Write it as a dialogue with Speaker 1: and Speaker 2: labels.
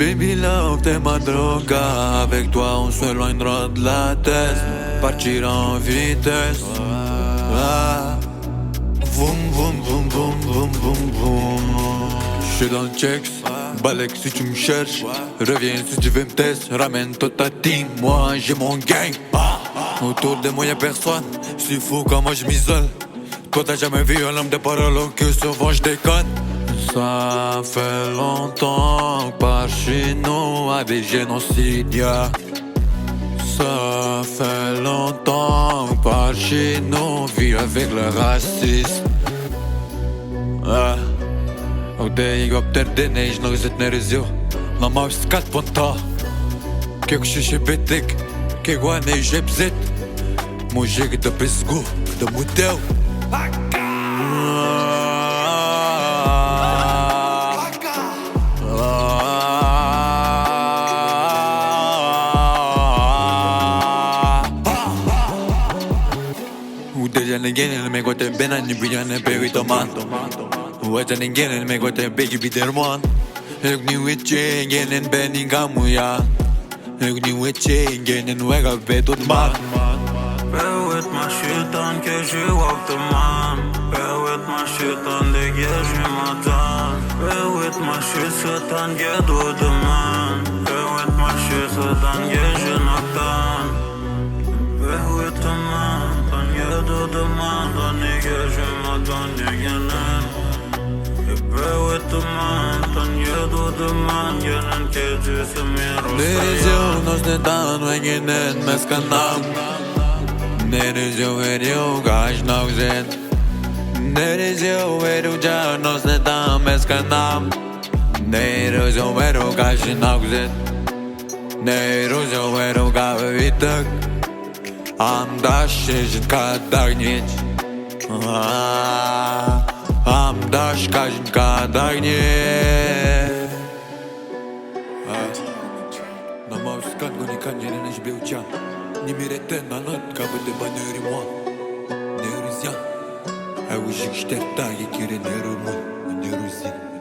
Speaker 1: Baby love, t'es ma droga. Avec toi on s'éloignera de la tête. Partir en vitesse. Ah. Boum boum boum boum boum boum boum. J'suis dans le checks, Balek si tu me cherches. Reviens si tu veux me tester. Ramène toute ta team, moi j'ai mon gang. Autour de moi y'a personne. C'est fou comment je m'isole. Toi t'as jamais vu un homme de parole, que souvent je déconne. Ça fait longtemps que par chez nous a des génocides, yeah. Ça fait longtemps que par chez nous vit avec le racisme. Ook de helikopter deneys nog zit Nehirosiw. Na map skat ponta. Kijk je betek. Kijk wanneer je bezit. Moet je de pisgo. De model. Hoe deze negenen me gote bena ni bijane perito man. Hoe het negenen me gote begi biderman. Ik niet weet je ingenen ben in gamuya. Ik niet weet je ingenen wega betot man.
Speaker 2: Bear with my shit on cause you walk the man. Bear with my shit on the gears you my done. Bear with my shit so dan get do the man. Bear with my shit so dan get you knocked down. Bear with the man, dan get do the man. Dan get you my done again. Bear with the man, dan get do the man. Get and get you some
Speaker 1: Nehirosiw nos ne dan wegen Omeskinam. Nehirosiw veriu gaj nog zin. Nehirosiw veriu jar nos ne dan Omeskinam. Nehirosiw veriu gaj nog zin. Nehirosiw veriu gaj avec. Am da shit kadar nici. Am da shit kadar nici. Na map skat goni kanjene neş beuça. Ni mireten anot kabute baneri moi. Nehirosiw. Ai ujik shterta ye kire Nehirosiw.